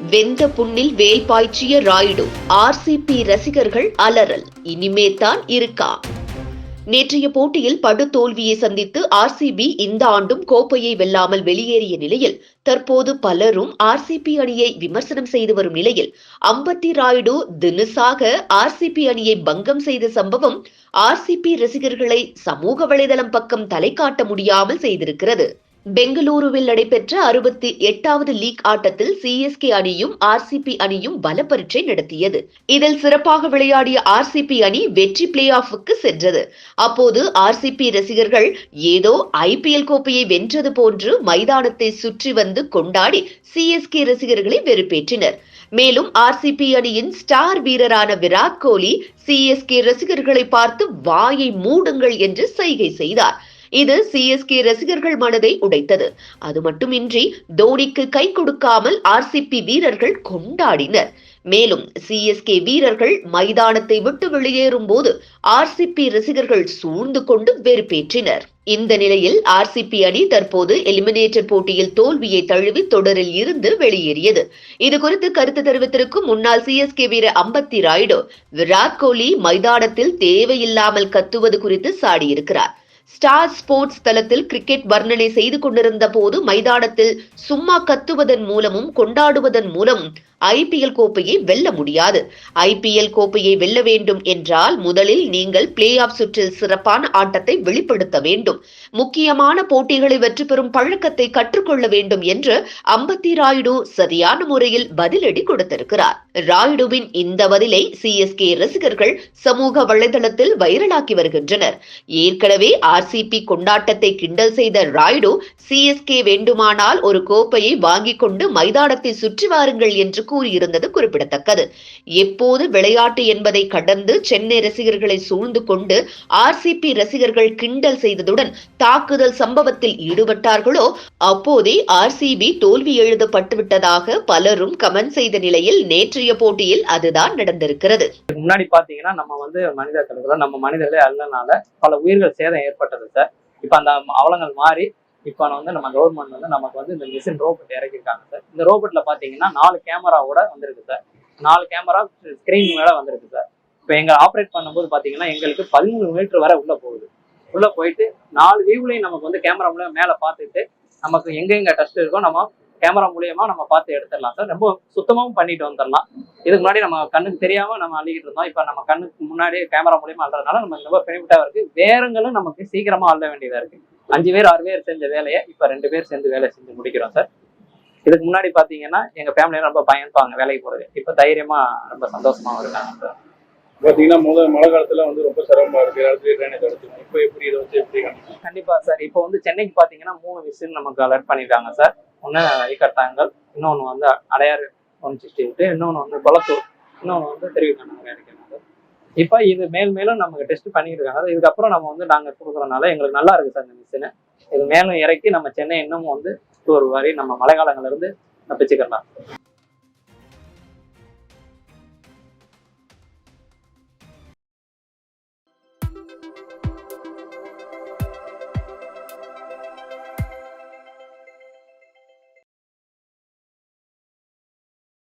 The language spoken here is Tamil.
வெந்த புண்ணில் வேல் பாய்ச்சிய ராயுடு. ஆர்சிபி ரசிகர்கள் அலறல். இனிமேத்தான் இருக்கா? நேற்றைய போட்டியில் படு தோல்வியை சந்தித்து ஆர்சிபி இந்த ஆண்டும் கோப்பையை வெல்லாமல் வெளியேறிய நிலையில் தற்போது பலரும் ஆர்சிபி அணியை விமர்சனம் செய்து வரும் நிலையில் அம்பத்தி ராயுடு தினுசாக ஆர்சிபி அணியை பங்கம் செய்த சம்பவம் ஆர்சிபி ரசிகர்களை சமூக வலைதளம் பக்கம் தலை காட்ட முடியாமல் செய்திருக்கிறது. பெங்களூருவில் நடைபெற்ற 68வது லீக் ஆட்டத்தில் சிஎஸ்கே அணியும் ஆர்சிபி அணியும் பல பரீட்சை நடத்தியது. இதில் சிறப்பாக விளையாடிய ஆர்சிபி அணி வெற்றி பிளே ஆஃப்க்கு சென்றது. அப்போது ஆர்சிபி ரசிகர்கள் ஏதோ ஐபிஎல் கோப்பையை வென்றது போன்று மைதானத்தை சுற்றி வந்து கொண்டாடி சிஎஸ்கே ரசிகர்களை வெறுப்பேற்றினர். மேலும் ஆர்சிபி அணியின் ஸ்டார் வீரரான விராட் கோலி சிஎஸ்கே ரசிகர்களை பார்த்து வாயை மூடுங்கள் என்று சைகை செய்தார். இது சிஎஸ்கே ரசிகர்கள் மனதை உடைத்தது. அது மட்டுமின்றி தோனிக்கு கை கொடுக்காமல் ஆர்சிபி வீரர்கள் கொண்டாடினர். மேலும் சிஎஸ்கே வீரர்கள் மைதானத்தை விட்டு வெளியேறும் போது ஆர்சிபி ரசிகர்கள் சூழ்ந்து கொண்டு வெறுப்பேற்றினர். இந்த நிலையில் ஆர்சிபி அணி தற்போது எலிமினேட்டர் போட்டியில் தோல்வியை தழுவி தொடரில் இருந்து வெளியேறியது. இது குறித்து கருத்து தெரிவித்திருக்கும் முன்னாள் சிஎஸ்கே வீரர் அம்பத்தி ராயுடு விராட் கோலி மைதானத்தில் தேவையில்லாமல் கத்துவது குறித்து சாடியிருக்கிறார். ஸ்டார் ஸ்போர்ட்ஸ் தளத்தில் கிரிக்கெட் வர்ணனை செய்து கொண்டிருந்த போது மைதானத்தில் சும்மா கத்துவதன் மூலமும் கொண்டாடுவதன் மூலமும் ஐபிஎல் கோப்பையை வெல்ல முடியாது. ஐபிஎல் கோப்பையை வெல்ல வேண்டும் என்றால் முதலில் நீங்கள் பிளே ஆஃப் சுற்றில் சிறப்பான ஆட்டத்தை வெளிப்படுத்த வேண்டும். முக்கியமான போட்டிகளை வெற்றி பெறும் பழக்கத்தை கற்றுக்கொள்ள வேண்டும் என்று அம்பத்தி ராயுடு சரியான முறையில் பதிலடி கொடுத்திருக்கிறார். ராயுடுவின் இந்த பதிலை சிஎஸ்கே ரசிகர்கள் சமூக வலைதளத்தில் வைரலாக்கி வருகின்றனர். ஏற்கனவே ஆர்சிபி கொண்டாட்டத்தை கிண்டல் செய்த ராயுடு சிஎஸ்கே வேண்டுமானால் ஒரு கோப்பையை வாங்கிக் கொண்டு மைதானத்தை சுற்றி வாருங்கள் என்று கூறியிருந்தது குறிப்பிடத்தக்கது. எப்போது விளையாட்டு என்பதை கடந்து சென்னை ரசிகர்களை சூழ்ந்து கொண்டு ஆர்சிபி ரசிகர்கள் கிண்டல் செய்ததுடன் தாக்குதல் சம்பவத்தில் ஈடுபட்டார்களோ அப்போதே ஆர்சிபி தோல்வி எழுதப்பட்டுவிட்டதாக பலரும் கமெண்ட் செய்த நிலையில் நேற்றைய போட்டியில் அதுதான் நடந்திருக்கிறது. முன்னாடி பாத்தீங்கன்னா நம்ம மனிதர்களே அல்லனால பல உயிர்கள் சேதம் ஏற்பட்டது சார். இப்ப அந்த அவலங்கள் மாறி இப்போ நம்ம கவர்மெண்ட் நமக்கு இந்த மிஷின் ரோபோட் இறக்கிருக்காங்க சார். இந்த ரோபோட்ல பாத்தீங்கன்னா 4 கேமராவோட வந்திருக்கு சார். 4 கேமரா ஸ்கிரீன் மேல வந்திருக்கு சார். இப்போ எங்க ஆப்ரேட் பண்ணும்போது பாத்தீங்கன்னா எங்களுக்கு 13 மீட்டர் வரை உள்ள போகுது. உள்ள போயிட்டு 4 வியூலையும் நமக்கு கேமரா மூலியம் மேல பார்த்துட்டு நமக்கு எங்க டஸ்ட் இருக்கோ நம்ம கேமரா மூலியமா நம்ம பார்த்து எடுத்துடலாம் சார். ரொம்ப சுத்தமாவும் பண்ணிட்டு வந்துடலாம். இதுக்கு முன்னாடி நம்ம கண்ணுக்கு தெரியாம நம்ம அள்ளிக்கிட்டு இருந்தோம். இப்ப நம்ம கண்ணுக்கு முன்னாடி கேமரா மூலியமா அள்ளுறதுனால நமக்கு ரொம்ப பெனிஃபிட்டா இருக்கு. வேறங்களும் நமக்கு சீக்கிரமா அள்ள வேண்டியதா இருக்கு. 5 பேர் 6 பேர் செஞ்ச வேலையை இப்ப 2 பேர் சேர்ந்து வேலை செஞ்சு முடிக்கிறோம் சார். இதுக்கு முன்னாடி பாத்தீங்கன்னா எங்க ஃபேமிலியில ரொம்ப பயன்பாங்க வேலைக்கு போறது. இப்ப தைரியமா ரொம்ப சந்தோஷமா இருக்காங்க சார். பாத்தீங்கன்னா மழை காலத்துல ரொம்ப சிரமமா இருக்கு. இப்ப எப்படி இதை வச்சு எப்படி கண்டிப்பா சார். இப்போ சென்னைக்கு பாத்தீங்கன்னா 3 மிஷின் நமக்கு அலர்ட் பண்ணிருக்காங்க சார். ஒன்னு ஐக்கட்டாங்கல், இன்னொன்னு அடையாறு 168, இன்னொன்னு கொளத்தூர், இன்னொன்னு தெரிவிக்காங்க சார். இப்ப இது மேலும் நமக்கு டெஸ்ட் பண்ணிட்டு இருக்காங்க. இதுக்கப்புறம் நம்ம நாங்க கொடுக்குறதுனால எங்களுக்கு நல்லா இருக்கு சார் இந்த மிஷின். இது மேலும் இறக்கி நம்ம சென்னை இன்னமும் டூர் வரை நம்ம மழை காலங்கள்ல இருந்து தப்பிச்சுக்கலாம்.